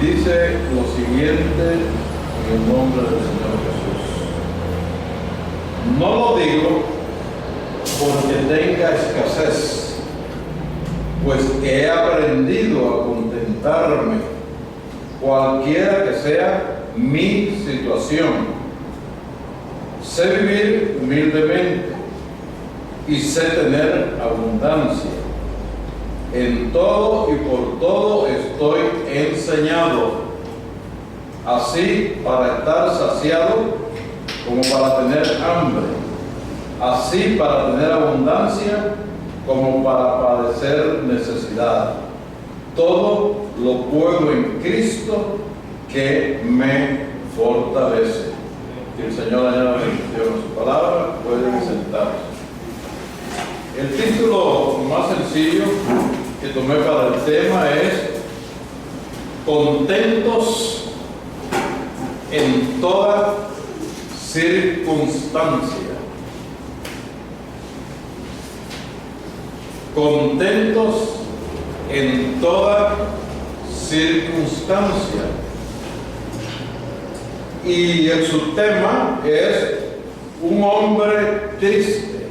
dice lo siguiente en el nombre del Señor Jesús. No lo digo porque tenga escasez, pues he aprendido a contentarme, cualquiera que sea mi situación. Sé vivir humildemente y sé tener abundancia. En todo y por todo estoy enseñado, así para estar saciado como para tener hambre, así para tener abundancia como para padecer necesidad. Todo lo puedo en Cristo que me fortalece. Que el Señor añada bendición a su palabra. Pueden sentarse. El título más sencillo que tomé para el tema es Contentos en toda circunstancia. Contentos en toda circunstancia. Y el subtema es un hombre triste,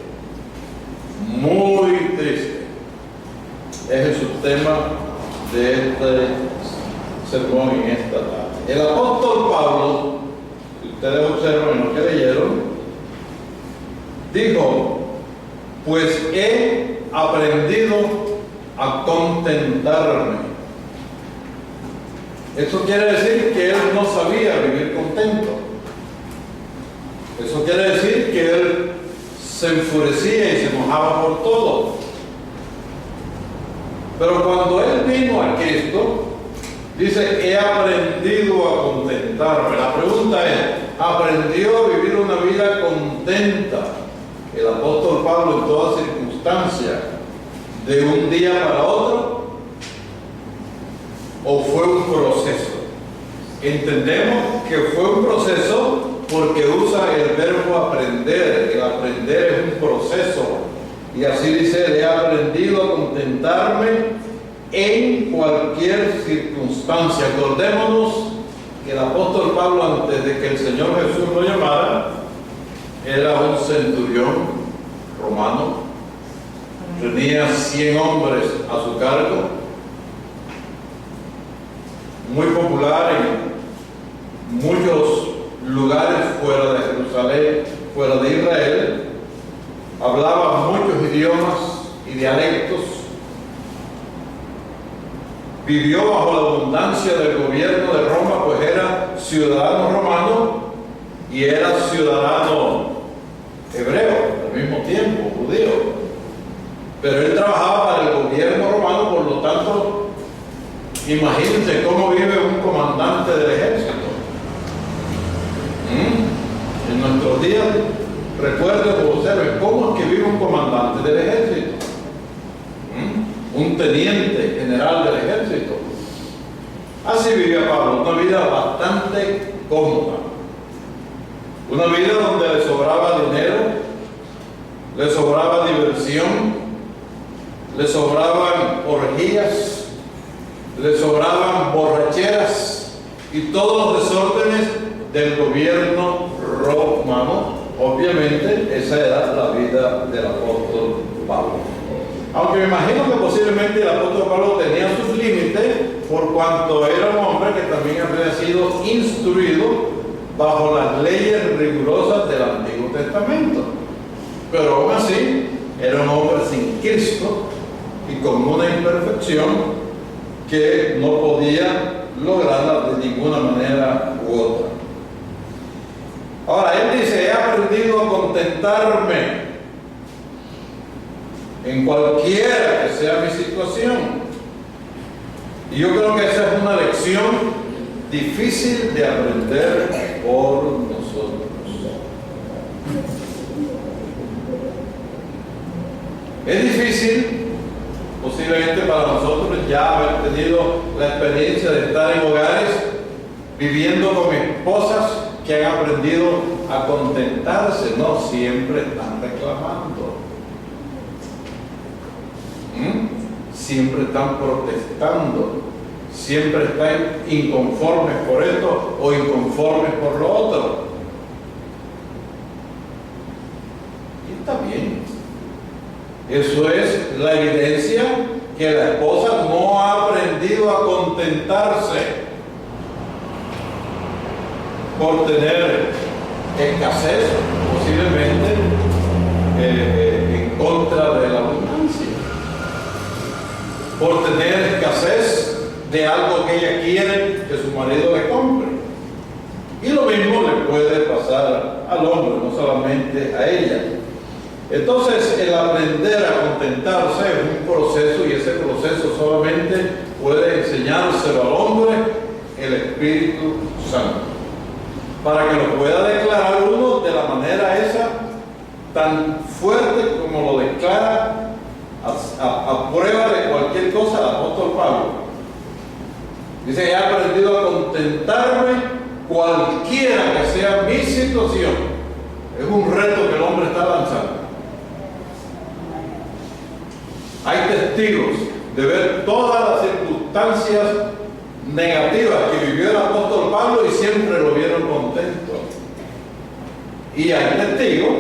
muy triste. Es el subtema de este sermón en esta tarde. El apóstol Pablo, si ustedes observan en lo que leyeron, dijo: pues he aprendido a contentarme. Eso quiere decir que él no sabía vivir contento. Eso quiere decir que él se enfurecía y se mojaba por todo. Pero cuando él vino a Cristo, dice: he aprendido a contentarme. La pregunta es: ¿aprendió a vivir una vida contenta el apóstol Pablo en toda circunstancia, de un día para otro? ¿O fue un proceso? Entendemos que fue un proceso porque usa el verbo aprender. El aprender es un proceso. Y así dice: he aprendido a contentarme en cualquier circunstancia. Acordémonos que el apóstol Pablo, antes de que el Señor Jesús lo llamara, era un centurión romano. Tenía 100 hombres a su cargo. Muy popular en muchos lugares fuera de Jerusalén, fuera de Israel. Hablaba muchos idiomas y dialectos. Vivió bajo la abundancia del gobierno de Roma, pues era ciudadano romano y era ciudadano hebreo al mismo tiempo, judío. Pero él trabajaba para el gobierno romano, por lo tanto, imagínense cómo vive un comandante del ejército. En nuestros días, recuerden o observen cómo es que vive un comandante del ejército. Un teniente general del ejército. Así vivía Pablo, una vida bastante cómoda. Una vida donde le sobraba dinero, le sobraba diversión, le sobraban orgías, le sobraban borracheras y todos los desórdenes del gobierno romano. Obviamente esa era la vida del apóstol Pablo. Aunque me imagino que posiblemente el apóstol Pablo tenía sus límites, por cuanto era un hombre que también había sido instruido bajo las leyes rigurosas del Antiguo Testamento. Pero aún así era un hombre sin Cristo y con una imperfección que no podía lograrla de ninguna manera u otra. Ahora, él dice: he aprendido a contentarme en cualquiera que sea mi situación. Y yo creo que esa es una lección difícil de aprender por nosotros. Es difícil, posiblemente para nosotros, ya haber tenido la experiencia de estar en hogares viviendo con esposas que han aprendido a contentarse, no siempre están reclamando. Siempre están protestando, siempre están inconformes por esto o inconformes por lo otro. Y está bien. Eso es la evidencia que la esposa no ha aprendido a contentarse por tener escasez, posiblemente en contra de la abundancia, por tener escasez de algo que ella quiere que su marido le compre. Y lo mismo le puede pasar al hombre, no solamente a ella. Entonces, el aprender a contentarse es un proceso, y ese proceso solamente puede enseñárselo al hombre el Espíritu Santo, para que lo pueda declarar uno de la manera esa tan fuerte como lo declara a prueba de cualquier cosa el apóstol Pablo. Dice: he aprendido a contentarme cualquiera que sea mi situación. Es un reto que el hombre está lanzando. Hay testigos de ver todas las circunstancias negativas que vivió el apóstol Pablo y siempre lo vieron contento. Y hay testigos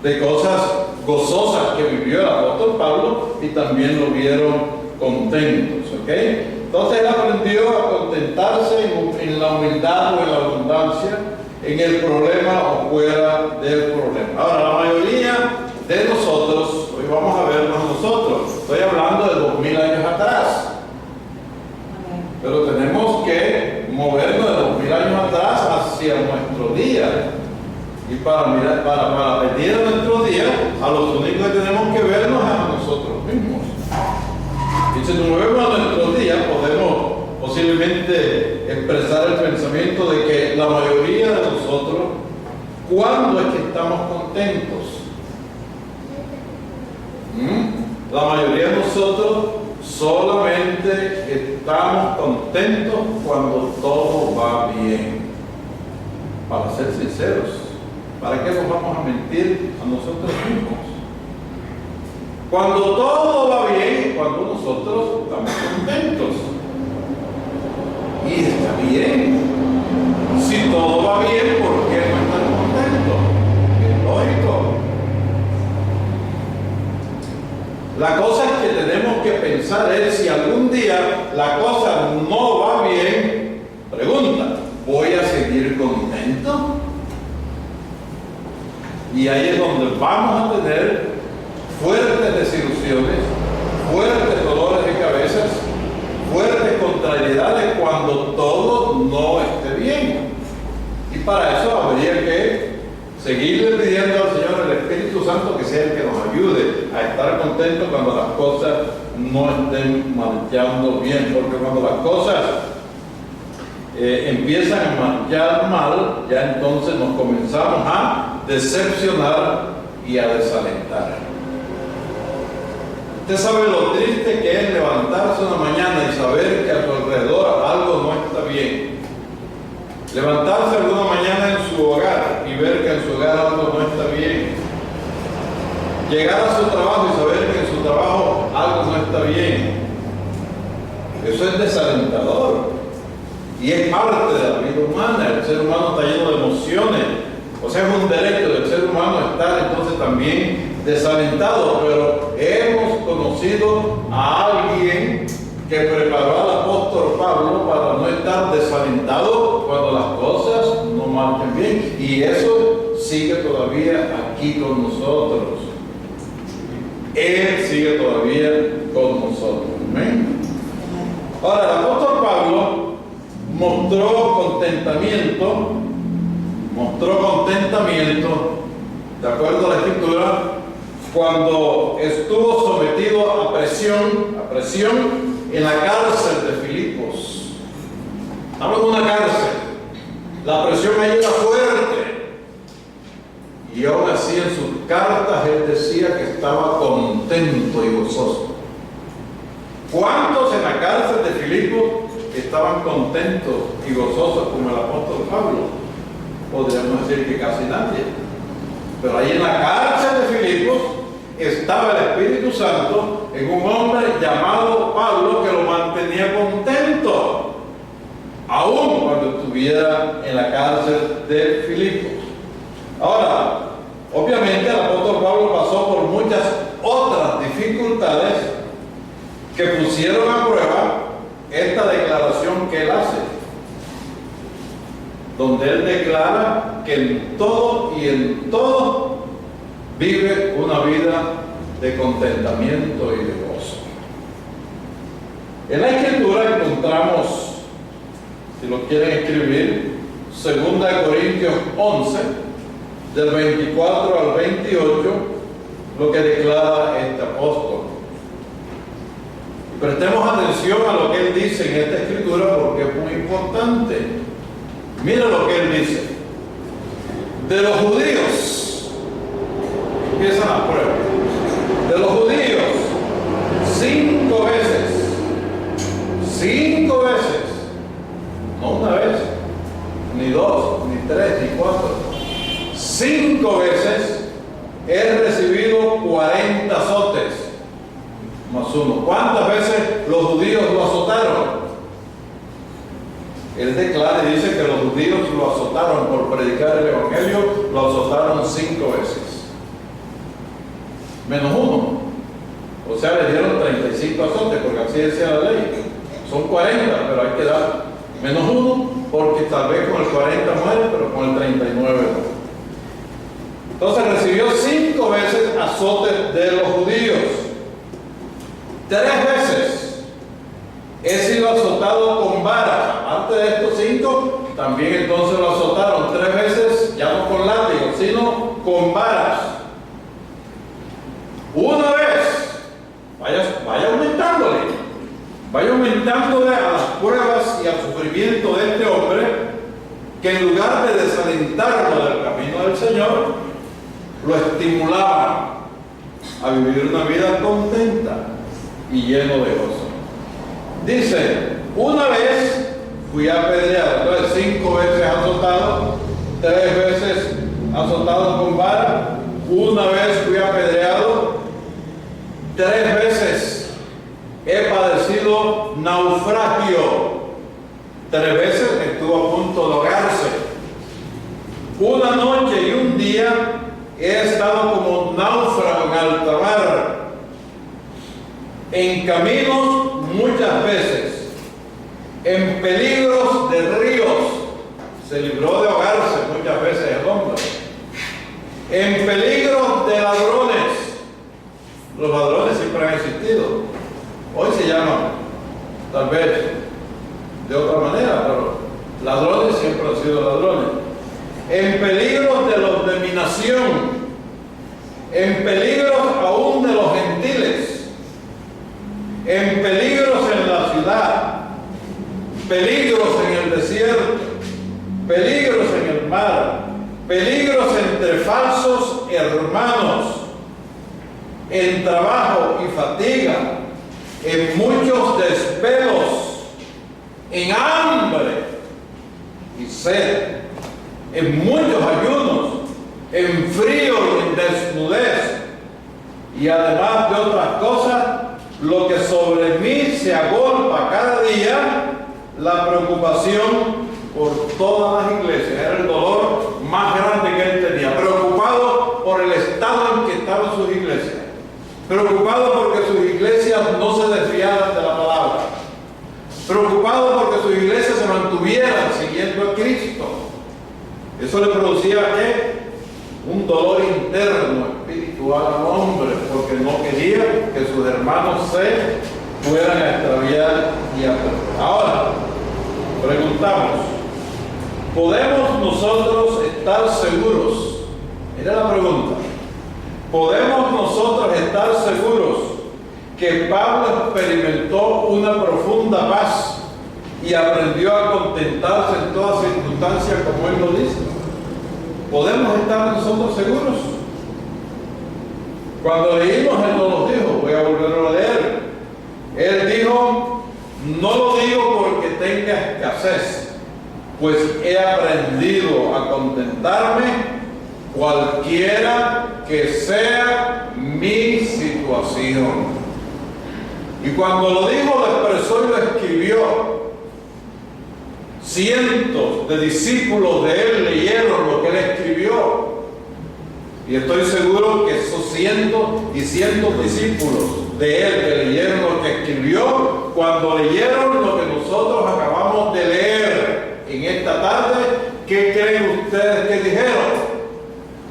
de cosas gozosas que vivió el apóstol Pablo y también lo vieron contentos, ¿ok? Entonces él aprendió a contentarse en la humildad o en la abundancia, en el problema o fuera del problema. Ahora, la mayoría de nosotros, hoy vamos a vernos nosotros, estoy hablando de 2000 años atrás, pero tenemos que movernos de 2000 años atrás hacia nuestro día. Y para venir a nuestro día, a los únicos que tenemos que vernos es a nosotros mismos. Y si nos movemos a nuestro día, podemos posiblemente expresar el pensamiento de que la mayoría de nosotros, ¿cuándo es que estamos contentos? La mayoría de nosotros solamente estamos contentos cuando todo va bien. Para ser sinceros, ¿para qué nos vamos a mentir a nosotros mismos? Cuando todo va bien, cuando nosotros estamos contentos. Y está bien. Si todo va bien, ¿por qué no están contentos? Es lógico. La cosa es que tenemos que pensar es si algún día la cosa no va bien, pregunta, ¿voy a seguir contento? Y ahí es donde vamos a tener fuertes desilusiones, fuertes dolores de cabezas, fuertes contrariedades cuando todo no esté bien. Y para eso habría que seguirle pidiendo al Señor el Espíritu Santo que sea el que nos ayude a estar contentos cuando las cosas no estén marchando bien, porque cuando las cosas empiezan a marchar mal, ya entonces nos comenzamos a decepcionar y a desalentar. Usted sabe lo triste que es levantarse una mañana y saber que a su alrededor algo no está bien. Levantarse alguna mañana en su hogar y ver que en su hogar algo no está bien. Llegar a su trabajo y saber que en su trabajo algo no está bien. Eso es desalentador. Y es parte de la vida humana. El ser humano está lleno de emociones. O sea, es un derecho del ser humano estar entonces también desalentado. Pero hemos conocido a alguien que preparó al apóstol Pablo para no estar desalentado cuando las cosas no marchen bien. Y eso sigue todavía aquí con nosotros. Él sigue todavía con nosotros. ¿Amén? Ahora, el apóstol Pablo mostró contentamiento, de acuerdo a la Escritura, cuando estuvo sometido a presión en la cárcel de Filipos. Estamos en una cárcel, la presión ahí era fuerte, y aún así en sus cartas él decía que estaba contento y gozoso. ¿Cuántos en la cárcel de Filipos estaban contentos y gozosos como el apóstol Pablo? Podríamos decir que casi nadie. Pero ahí en la cárcel de Filipos estaba el Espíritu Santo en un hombre llamado Pablo que lo mantenía contento. estuviera en la cárcel de Filipos. Ahora, obviamente el apóstol Pablo pasó por muchas otras dificultades que pusieron a prueba esta declaración que él hace, donde él declara que en todo y en todo vive una vida de contentamiento y de gozo. En la Escritura encontramos, si lo quieren escribir, 2 Corintios 11, del 24 al 28, lo que declara este apóstol. Prestemos atención a lo que él dice en esta Escritura porque es muy importante. Mira lo que él dice. De los judíos, empiezan las pruebas. De los judíos, 5 veces, no una vez, ni 2, ni 3, ni 4, 5 veces he recibido 40 azotes, más uno. ¿Cuántas veces los judíos lo azotaron? Él declara y dice que los judíos lo azotaron por predicar el Evangelio, lo azotaron 5 veces. Menos uno. O sea, le dieron 35 azotes, porque así decía la ley. Son 40, pero hay que dar menos uno, porque tal vez con el 40 muere, pero con el 39 no. Entonces recibió 5 veces azotes de los judíos. 3 veces he sido azotado con varas. Aparte de estos 5, también entonces lo azotaron 3 veces, ya no con látigo, sino con varas. Una vez, vaya aumentándole a las pruebas y al sufrimiento de este hombre, que en lugar de desalentarlo del camino del Señor, lo estimulaba a vivir una vida contenta y lleno de gozo. Dice, una vez fui apedreado, entonces 5 veces azotado, 3 veces azotado con vara, una vez fui apedreado, 3 veces he padecido naufragio, 3 veces estuvo a punto de ahogarse. Una noche y un día he estado como náufrago en alta mar, en caminos muchas veces, en peligros de ríos, se libró de ahogarse muchas veces el hombre, en peligros de ladrones. Los ladrones siempre han existido. Hoy se llaman, tal vez de otra manera, pero ladrones siempre han sido ladrones. En peligros de los de mi nación, en peligros aún de los gentiles, en peligros en la ciudad, peligros en el desierto, peligros en el mar, peligros entre falsos hermanos, en trabajo y fatiga, en muchos desvelos, en hambre y sed, en muchos ayunos, en frío y en desnudez, y además de otras cosas, lo que sobre mí se agolpa cada día, la preocupación por todas las iglesias. Era el dolor más grande que él tenía, preocupado por el estado en que estaban sus iglesias, preocupado porque sus iglesias no se desviaran de la palabra, preocupado porque sus iglesias se mantuvieran siguiendo a Cristo. Eso le producía ¿qué? Un dolor interno, espiritual al hombre, porque no quería que sus hermanos se fueran a extraviar y a perder. Ahora, preguntamos, ¿podemos nosotros estar seguros? Mira la pregunta. ¿Podemos nosotros estar seguros que Pablo experimentó una profunda paz y aprendió a contentarse en todas circunstancias como él lo dice? ¿Podemos estar nosotros seguros? Cuando leímos, él no nos dijo, voy a volverlo a leer. Él dijo, no lo digo porque tenga escasez, pues he aprendido a contentarme cualquiera que sea mi situación. Y cuando lo dijo, lo expresó y lo escribió. cientos de discípulos de él leyeron lo que él escribió. Y estoy seguro que esos cientos y cientos de discípulos de él que leyeron lo que escribió, cuando leyeron lo que nosotros acabamos de leer en esta tarde, ¿qué creen ustedes que dijeron?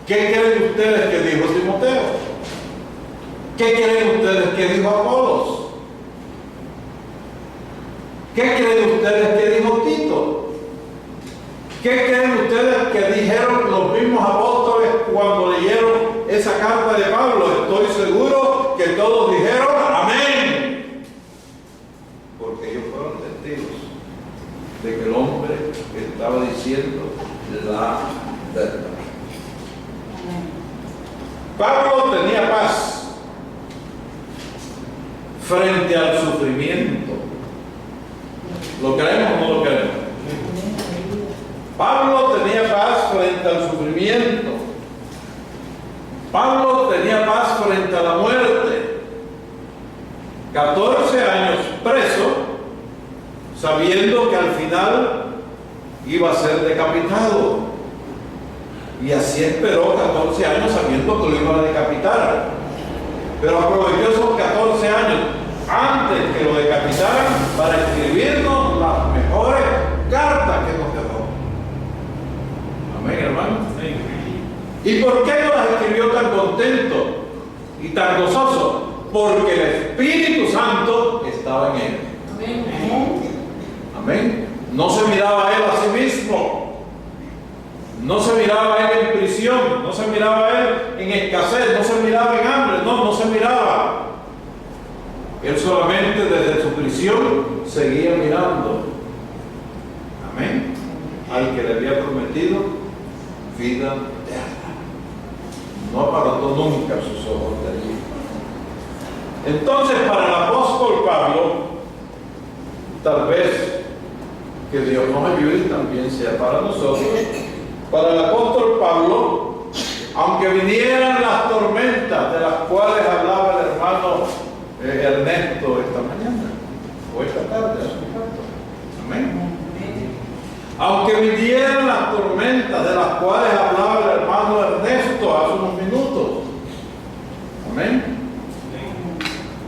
¿Qué creen ustedes que dijo Timoteo? ¿Qué creen ustedes que dijo Apolos? ¿Qué creen ustedes que dijo Tito? ¿Qué creen ustedes que dijeron los mismos apóstoles cuando leyeron esa carta de Pablo? Estoy seguro que todos dijeron amén. Porque ellos fueron testigos de que el hombre estaba diciendo la verdad. Pablo tenía paz frente al sufrimiento. ¿Lo creemos o no lo creemos? Pablo tenía paz frente al sufrimiento. Pablo tenía paz frente a la muerte. 14 años preso, sabiendo que al final iba a ser decapitado. Y así esperó 14 años sabiendo que lo iba a decapitar. Pero aprovechó esos 14 años antes que lo decapitaran para escribirnos las mejores cartas que nos dejó. Amén, hermano. ¿Y por qué no las escribió tan contento y tan gozoso? Porque el Espíritu Santo estaba en él. Amén. Amén. No se miraba a él a sí mismo. No se miraba a él en prisión, no se miraba a él en escasez, no se miraba en hambre, no se miraba. Él solamente desde su prisión seguía mirando. Amén. Al que le había prometido vida eterna. No apartó nunca sus ojos de allí. Entonces, para el apóstol Pablo, tal vez que Dios nos ayude y también sea para nosotros. Para el apóstol Pablo, aunque vinieran las tormentas de las cuales hablaba el hermano Ernesto esta mañana, o esta tarde, amén. Aunque vinieran las tormentas de las cuales hablaba el hermano Ernesto hace unos minutos, amén.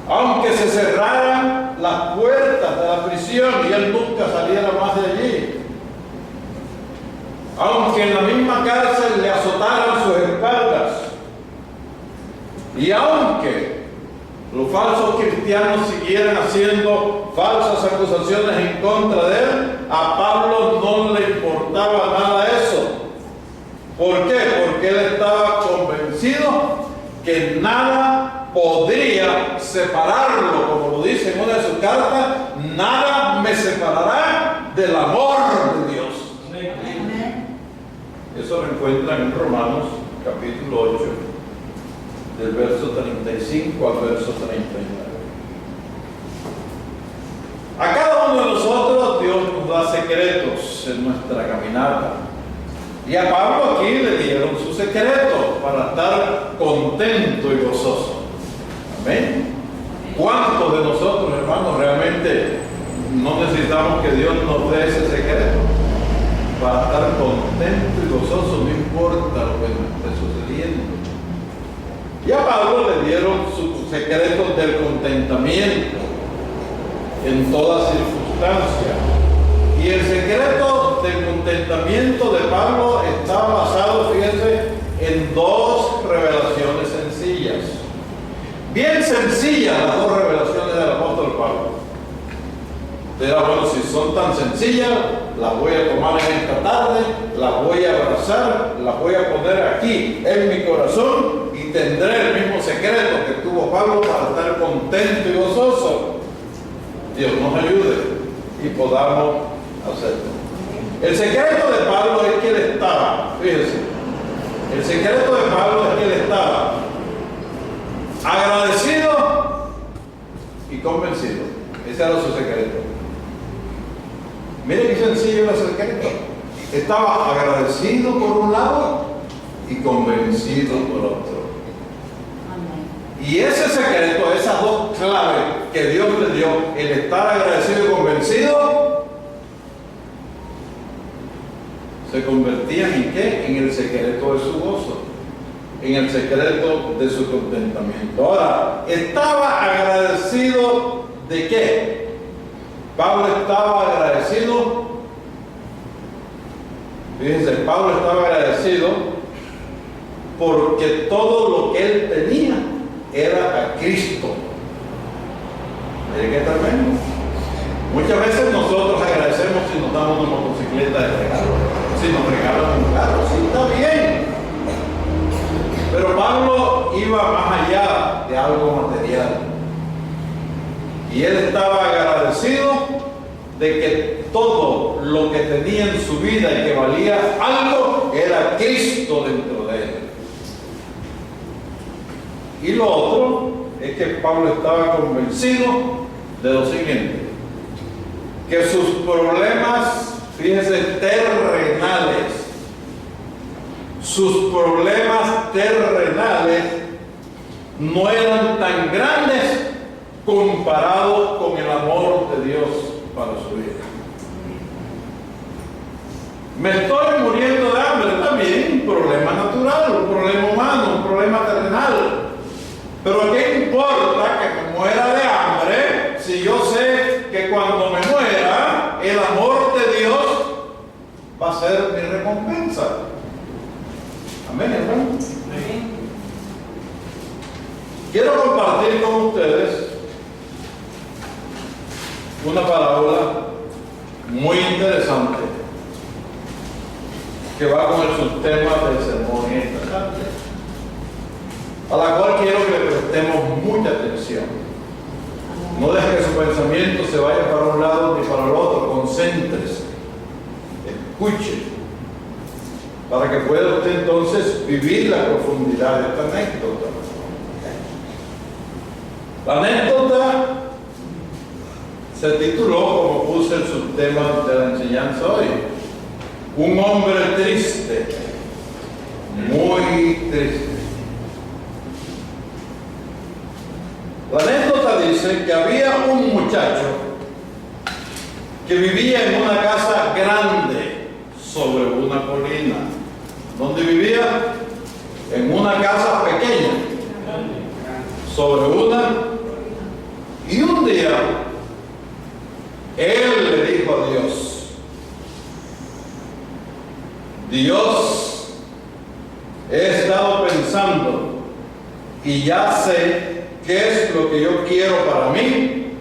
Aunque se cerraran las puertas de la prisión y él nunca saliera más de allí, aunque en la misma cárcel le azotaran sus espaldas, y aunque los falsos cristianos siguieran haciendo falsas acusaciones en contra de él, a Pablo no le importaba nada eso. ¿Por qué? Porque él estaba convencido que nada podría separarlo, como lo dice en una de sus cartas, nada me separará del amor de Dios. Eso lo encuentran en Romanos capítulo 8, del verso 35 al verso 39. A cada uno de nosotros Dios nos da secretos en nuestra caminata. Y a Pablo aquí le dieron sus secretos para estar contento y gozoso. Amén. ¿Cuántos de nosotros, hermanos, realmente no necesitamos que Dios nos dé ese secreto? Para estar contento y gozoso, no importa lo que nos esté sucediendo. Y a Pablo le dieron sus secretos del contentamiento en toda circunstancia. Y el secreto del contentamiento de Pablo está basado, fíjense, en dos revelaciones sencillas. Bien sencillas las dos revelaciones del apóstol Pablo. Pero bueno, si son tan sencillas, las voy a tomar en esta tarde, las voy a abrazar, las voy a poner aquí en mi corazón y tendré el mismo secreto que tuvo Pablo para estar contento y gozoso. Dios nos ayude y podamos hacerlo. El secreto de Pablo es que él estaba, fíjense, el secreto de Pablo es que él estaba agradecido y convencido. Ese era su secreto. Miren qué sencillo era el secreto. Estaba agradecido por un lado y convencido por otro. Y ese secreto, esas dos claves que Dios le dio, el estar agradecido y convencido, se convertían ¿en qué? En el secreto de su gozo, en el secreto de su contentamiento. Ahora, ¿estaba agradecido de qué? Pablo estaba agradecido, fíjense, Pablo estaba agradecido porque todo lo que él tenía era a Cristo. Miren qué tremendo. Muchas veces nosotros agradecemos si nos damos una motocicleta de regalo, si nos regalan un carro, sí, está bien. Pero Pablo iba más allá de algo material. Y él estaba agradecido de que todo lo que tenía en su vida y que valía algo era Cristo dentro de él. Y lo otro es que Pablo estaba convencido de lo siguiente: que sus problemas, fíjense, terrenales, sus problemas terrenales no eran tan grandes comparados con el amor de Dios para su vida. Me estoy muriendo de hambre, también un problema natural, un problema humano, un problema terrenal. Pero ¿qué importa que me muera de hambre si yo sé que cuando me muera el amor de Dios va a ser mi recompensa? Amén, hermano. Amén. Quiero compartir con ustedes una parábola muy interesante que va con el subtema del sermón en esta tarde, a la cual quiero que le prestemos mucha atención. No deje que su pensamiento se vaya para un lado ni para el otro. Concéntrese, escuche, para que pueda usted entonces vivir la profundidad de esta anécdota. La anécdota se tituló, como puse el subtema de la enseñanza hoy, un hombre triste, muy triste. La anécdota dice que había un muchacho que vivía en una casa grande sobre una colina. ¿Dónde vivía? En una casa pequeña sobre una. Y un día él le dijo a Dios: Dios, he estado pensando y ya sé qué es lo que yo quiero para mí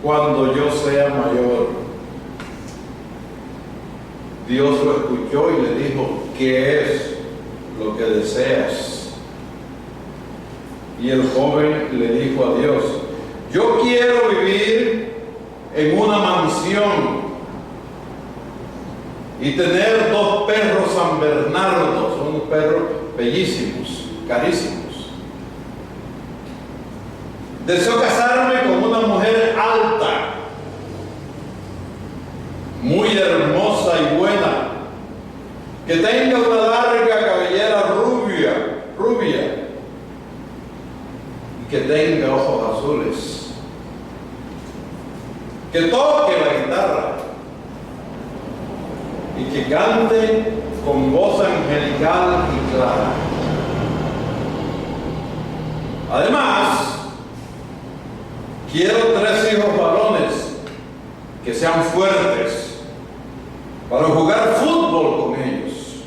cuando yo sea mayor. Dios lo escuchó y le dijo: ¿qué es lo que deseas? Y el joven le dijo a Dios: yo quiero vivir en una mansión y tener 2 perros San Bernardo, son unos perros bellísimos, carísimos. Deseo casarme con una mujer alta, muy hermosa y buena, que tenga una larga cabellera rubia y que tenga ojos azules, que toque la guitarra y que cante con voz angelical y clara. Además, quiero 3 hijos varones que sean fuertes para jugar fútbol con ellos.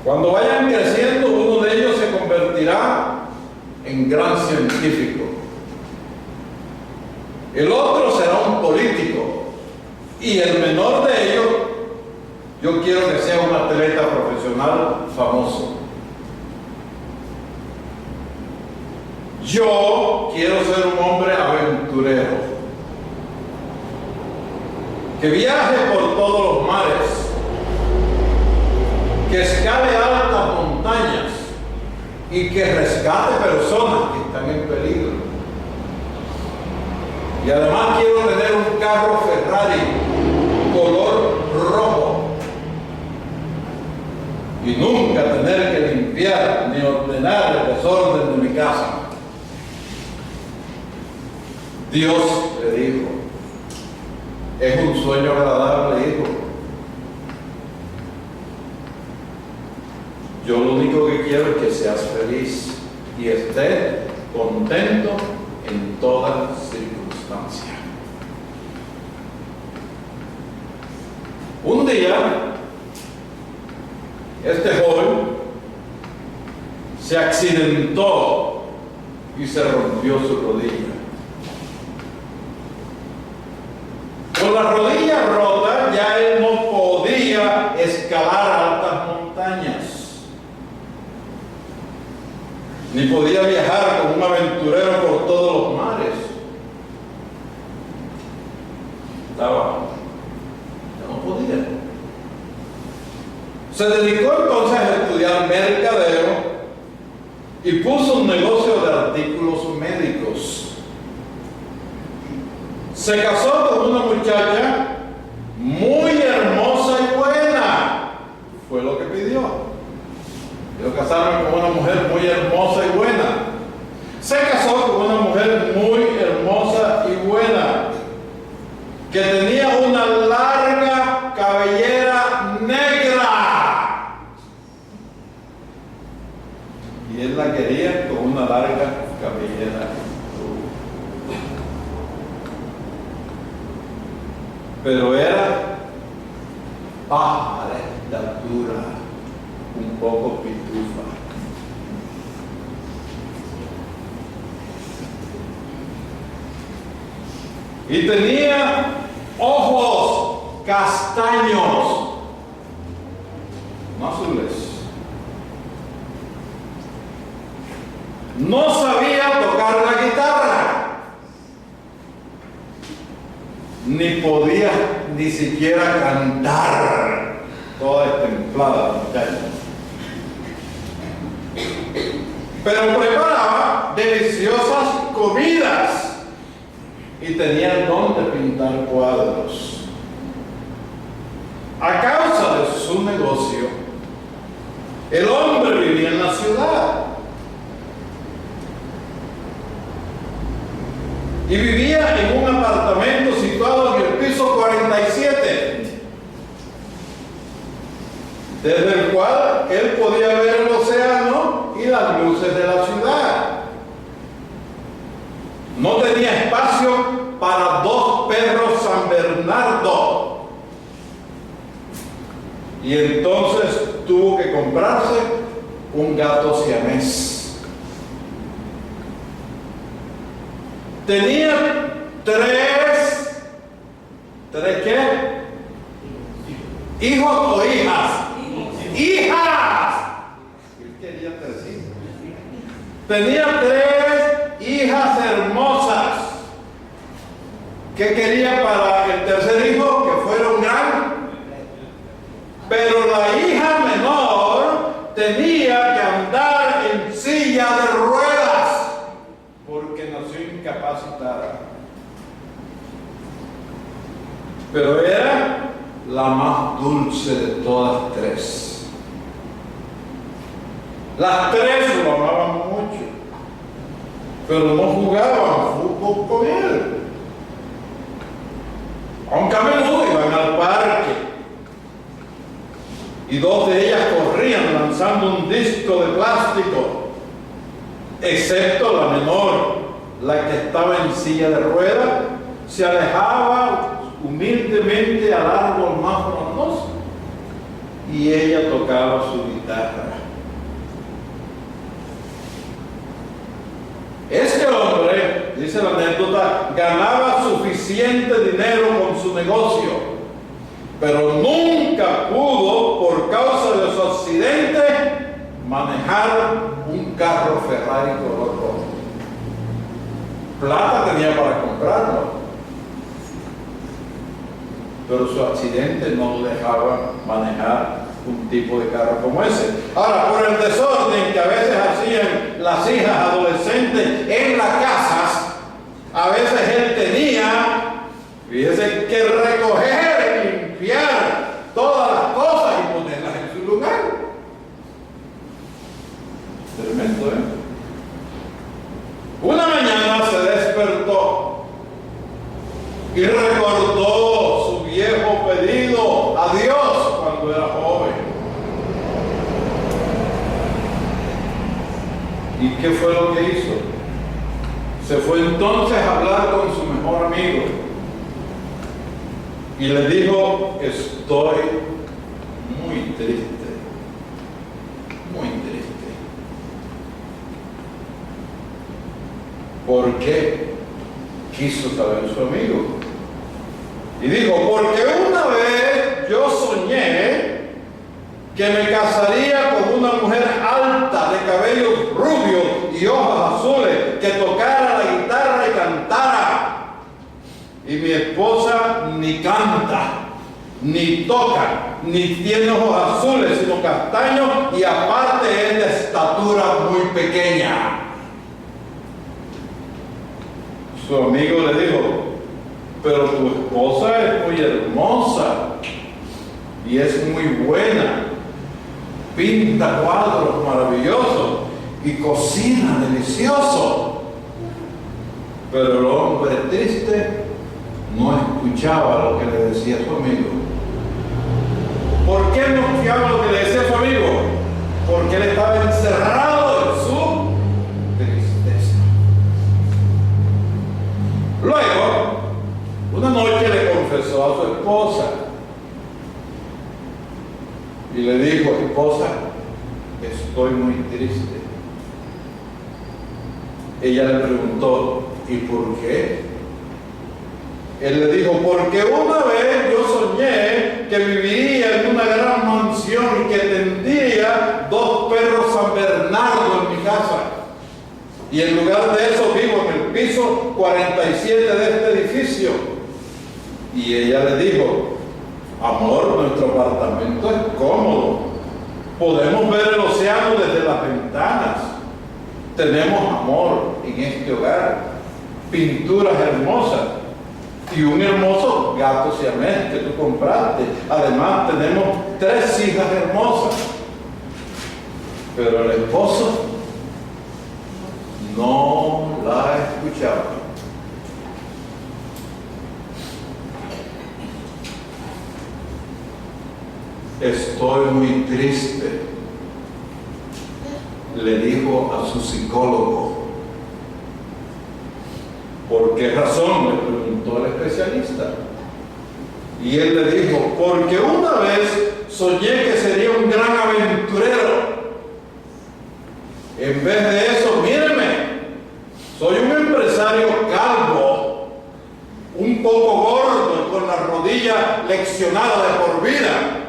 Cuando vayan creciendo, uno de ellos se convertirá en gran científico. El otro será un político. Y el menor de ellos, yo quiero que sea un atleta profesional famoso. Yo quiero ser un hombre aventurero, que viaje por todos los mares, que escale altas montañas y que rescate personas que están en peligro. Y además quiero tener un carro Ferrari color rojo y nunca tener que limpiar ni ordenar el desorden de mi casa. Dios le dijo: es un sueño agradable, hijo, Yo lo único que quiero es que seas feliz y estés contento en toda circunstancia. Un día, este joven se accidentó y se rompió su rodilla. Con la rodilla rota ya él no podía escalar altas montañas, ni podía viajar como un aventurero por todos los mares. Ya no podía. Se dedicó entonces a estudiar mercadeo y puso un negocio de artículos médicos. Se casó con una muchacha muy hermosa y buena. Fue lo que pidió. Quiero casarme con una mujer muy hermosa y buena. Se casó con una mujer muy hermosa y buena, que tenía una larga cabellera negra. Y él la quería con una larga cabellera. Pero era baja de estatura, un poco pitufa. Y tenía ojos castaños, no azules. No sabía tocar la guitarra, ni podía ni siquiera cantar, toda estemplada muchacha. Pero preparaba deliciosas comidas y tenía el don de pintar cuadros. A causa de su negocio, el hombre vivía en la ciudad y vivía en un apartamento situado en el piso 47, desde el cual él podía ver el océano y las luces de la ciudad. No tenía espacio para 2 perros San Bernardo, y entonces tuvo que comprarse un gato siamés. Tenía ¿tres qué? ¿Hijos o hijas? ¡Hijas! Él quería 3 hijos. Tenía 3 hijas hermosas que quería para el tercer hijo que fuera un gran. Pero la hija menor tenía que andar en silla de ruedas porque nació incapacitada. Pero era la más dulce de todas 3. Las 3 lo amaban mucho, pero no jugaban fútbol con él, aunque a menudo iban al parque, y 2 de ellas corrían lanzando un disco de plástico, excepto la menor, la que estaba en silla de ruedas, se alejaba humildemente al árbol más frondoso y ella tocaba su guitarra. Este hombre, dice la anécdota, ganaba suficiente dinero con su negocio, pero nunca pudo, por causa de su accidente, manejar un carro Ferrari color rojo. Plata tenía para comprarlo, pero su accidente no lo dejaba manejar un tipo de carro como ese. Ahora, por el desorden que a veces hacían las hijas adolescentes en las casas, a veces él tenía, fíjese, que recoger, limpiar todas las cosas y ponerlas en su lugar. Tremendo, ¿eh? Una mañana se despertó y recordó su viejo pedido a Dios cuando era joven. qué fue lo que hizo? Se fue entonces a hablar con su mejor amigo y le dijo: estoy muy triste, muy triste. ¿Por qué? Quiso saber su amigo. Y dijo: porque una vez yo soñé que me casaría con una mujer alta, de cabellos rubios y ojos azules, que tocara la guitarra y cantara. Y mi esposa ni canta, ni toca, ni tiene ojos azules, sino castaños, y aparte es de estatura muy pequeña. Su amigo le dijo: pero tu esposa es muy hermosa y es muy buena, pinta cuadros maravillosos y cocina delicioso. Pero el hombre triste no escuchaba lo que le decía su amigo. ¿Por qué no escuchaba lo que le decía su amigo? Porque él estaba encerrado en su tristeza. Luego, una noche le confesó a su esposa y le dijo: esposa, estoy muy triste. Ella le preguntó: ¿y por qué? Él le dijo: porque una vez yo soñé que viviría en una gran mansión y que tendría 2 perros San Bernardo en mi casa. Y en lugar de eso vivo en el piso 47 de este edificio. Y ella le dijo: amor, nuestro apartamento es cómodo. Podemos ver el océano desde las ventanas. Tenemos amor en este hogar, pinturas hermosas y un hermoso gato siamés que tú compraste. Además tenemos 3 hijas hermosas. Pero el esposo no la escuchaba. Estoy muy triste, le dijo a su psicólogo. ¿Por qué razón?, le preguntó el especialista. Y él le dijo: porque una vez soñé que sería un gran aventurero. En vez de eso, míreme, soy un empresario calvo, un poco gordo y con la rodilla leccionada de por vida.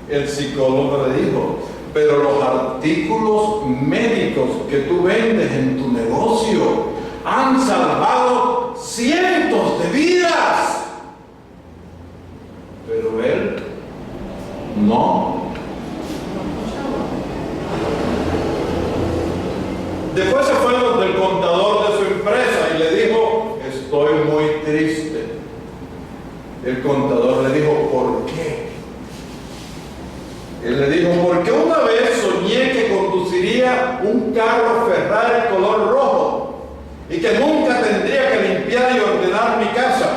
El psicólogo le dijo: pero los artículos médicos que tú vendes en tu negocio han salvado cientos de vidas. Pero él no. Después se fue donde el contador de su empresa y le dijo: estoy muy triste. El contador le dijo: ¿por qué? Él le dijo: porque una vez soñé que conduciría un carro Ferrari color rojo y que nunca tendría que limpiar y ordenar mi casa.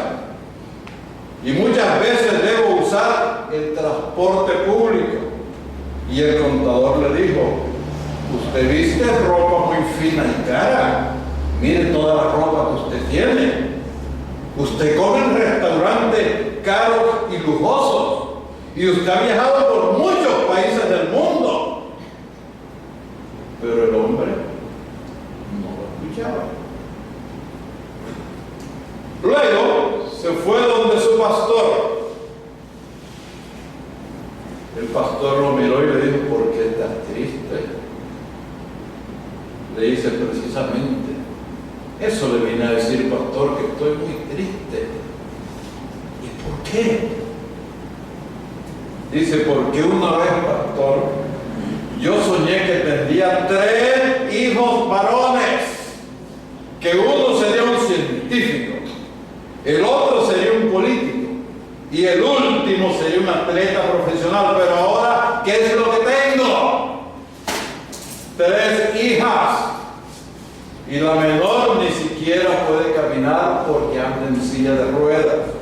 Y muchas veces debo usar el transporte público. Y el contador le dijo: usted viste ropa muy fina y cara. Mire toda la ropa que usted tiene. Usted come en restaurantes caros y lujosos. Y usted ha viajado por muchos países del mundo. Pero el hombre no lo escuchaba. Luego se fue donde su pastor. El pastor lo miró y le dijo: ¿por qué estás triste? Le dice: precisamente eso le vine a decir, pastor, que estoy muy triste. ¿Y por qué? Dice: porque una vez, pastor, yo soñé que tendría 3 hijos varones, que uno sería un científico, el otro sería un político y el último sería un atleta profesional. Pero ahora, ¿qué es lo que tengo? 3 hijas, y la menor ni siquiera puede caminar porque anda en silla de ruedas.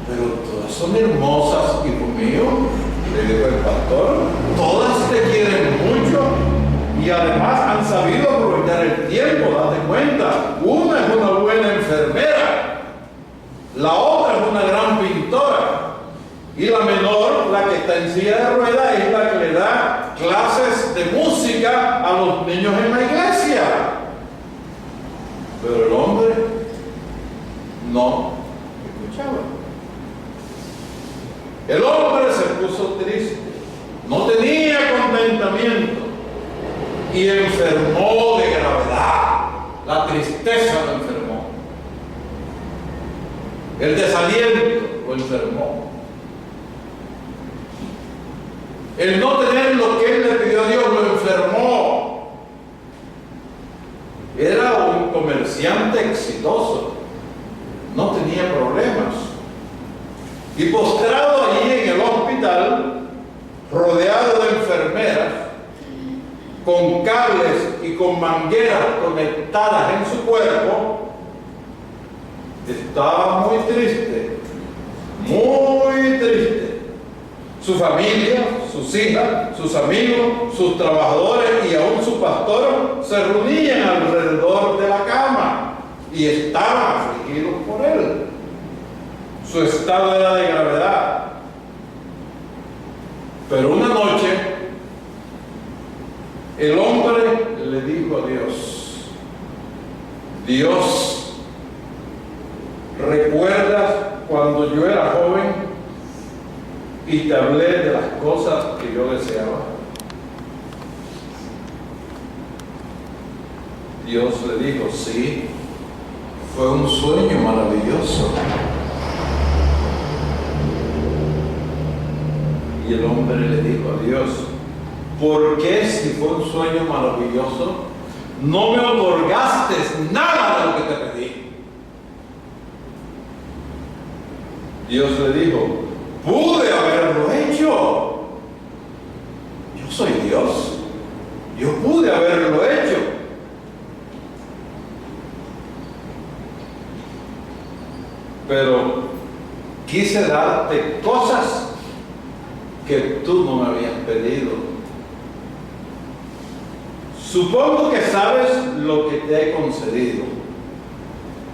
Pero todas son hermosas, hijo mío, le dijo el pastor. Todas te quieren mucho. y además han sabido aprovechar el tiempo. Date cuenta, una es una buena enfermera, la otra es una gran pintora, y la menor, la que está en silla de ruedas, es la que le da clases de música a los niños en la iglesia. Pero el hombre no escuchaba. El hombre se puso triste, no tenía contentamiento y enfermó de gravedad. La tristeza lo enfermó. El desaliento lo enfermó. El no tener lo que él le pidió a Dios lo enfermó. Era un comerciante exitoso, no tenía problemas. Y postrado allí en el hospital, rodeado de enfermeras, con cables y con mangueras conectadas en su cuerpo, estaba muy triste, muy triste. Su familia, sus hijas, sus amigos, sus trabajadores y aún su pastor se reunían alrededor de la cama y estaban afligidos por él. Su estado era de gravedad. Pero una noche, el hombre le dijo a Dios: Dios, ¿recuerdas cuando yo era joven y te hablé de las cosas que yo deseaba? Dios le dijo: sí, fue un sueño maravilloso. Y el hombre le dijo a Dios: ¿por qué, si fue un sueño maravilloso, no me otorgaste nada de lo que te pedí? Dios le dijo: pude haberlo hecho. Yo soy Dios. Yo pude haberlo hecho. Pero quise darte cosas que tú no me habías pedido. Supongo que sabes lo que te he concedido.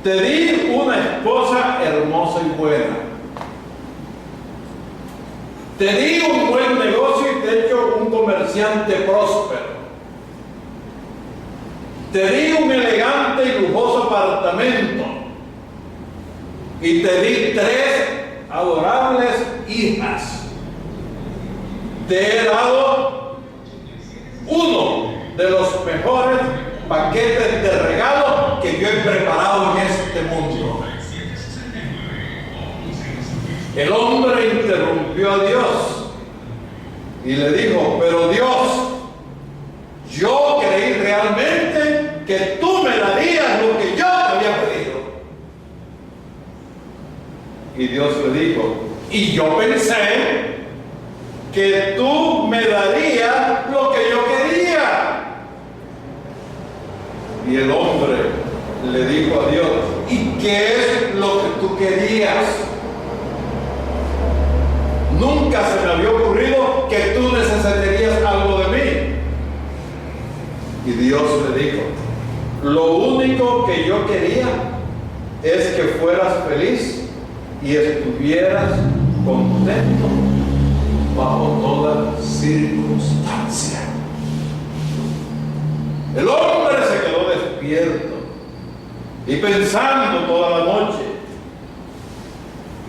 Te di una esposa hermosa y buena. Te di un buen negocio y te he hecho un comerciante próspero. Te di un elegante y lujoso apartamento. Y te di 3 adorables hijas. Te he dado uno de los mejores paquetes de regalo que yo he preparado en este mundo. El hombre interrumpió a Dios y le dijo: pero Dios, yo creí realmente que tú me darías lo que yo te había pedido. Y Dios le dijo: y yo pensé que tú me darías lo que yo quería. Y el hombre le dijo a Dios: ¿y qué es lo que tú querías? Nunca se me había ocurrido que tú necesitarías algo de mí. Y Dios le dijo: lo único que yo quería es que fueras feliz y estuvieras contento bajo toda circunstancia. El hombre se quedó despierto y pensando toda la noche,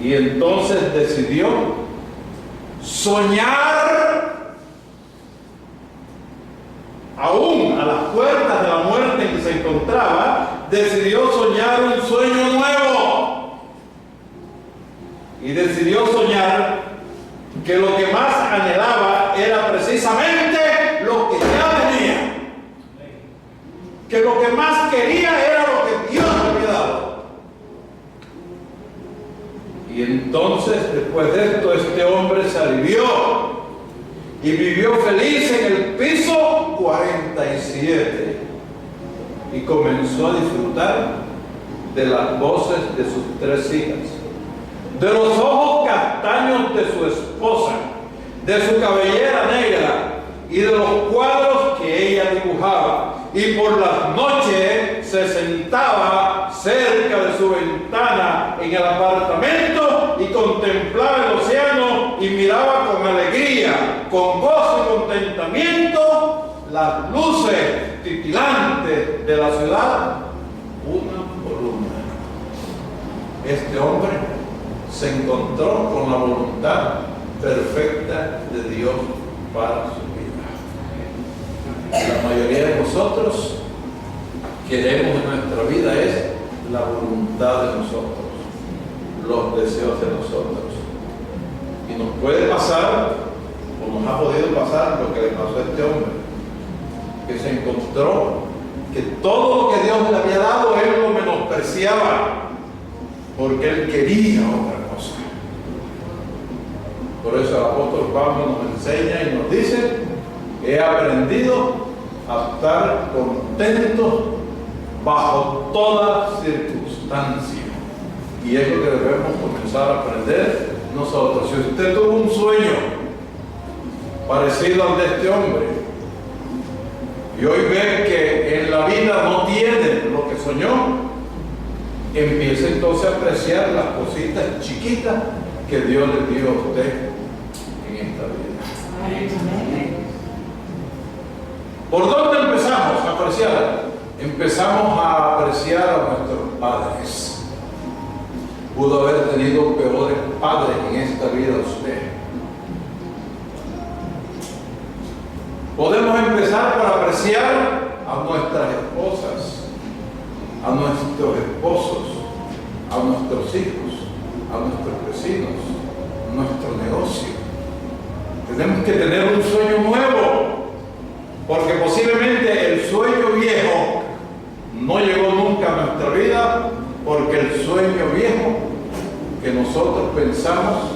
y entonces decidió soñar, aún a las puertas de la muerte en que se encontraba. Decidió soñar un sueño nuevo y decidió soñar que lo que más anhelaba era precisamente lo que ya tenía, que lo que más quería era lo que Dios le había dado. Y entonces, después de esto, este hombre se alivió y vivió feliz en el piso 47 y comenzó a disfrutar de las voces de sus 3 hijas, de los ojos castaños de su esposa, de su cabellera negra y de los cuadros que ella dibujaba. Y por las noches se sentaba cerca de su ventana en el apartamento y contemplaba el océano y miraba con alegría, con gozo y contentamiento las luces titilantes de la ciudad, una por una. Este hombre se encontró con la voluntad perfecta de Dios para su vida. La mayoría de nosotros queremos en nuestra vida es la voluntad de nosotros, los deseos de nosotros. Y nos puede pasar, o nos ha podido pasar lo que le pasó a este hombre, que se encontró que todo lo que Dios le había dado, él lo menospreciaba, porque él quería otra cosa. Por eso el apóstol Pablo nos enseña y nos dice: he aprendido a estar contento bajo toda circunstancia. Y es lo que debemos comenzar a aprender nosotros. Si usted tuvo un sueño parecido al de este hombre y hoy ve que en la vida no tiene lo que soñó, empiece entonces a apreciar las cositas chiquitas que Dios le dio a usted en esta vida. ¿Por dónde empezamos a apreciar? Empezamos a apreciar a nuestros padres. Pudo haber tenido peores padres en esta vida usted. Podemos empezar por apreciar a nuestras esposas, a nuestros esposos, a nuestros hijos, a nuestros vecinos, nuestro negocio. Tenemos que tener un sueño nuevo, porque posiblemente el sueño viejo no llegó nunca a nuestra vida, porque el sueño viejo que nosotros pensamos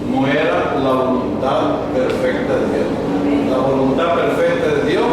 no era la voluntad perfecta de Dios. La voluntad perfecta de Dios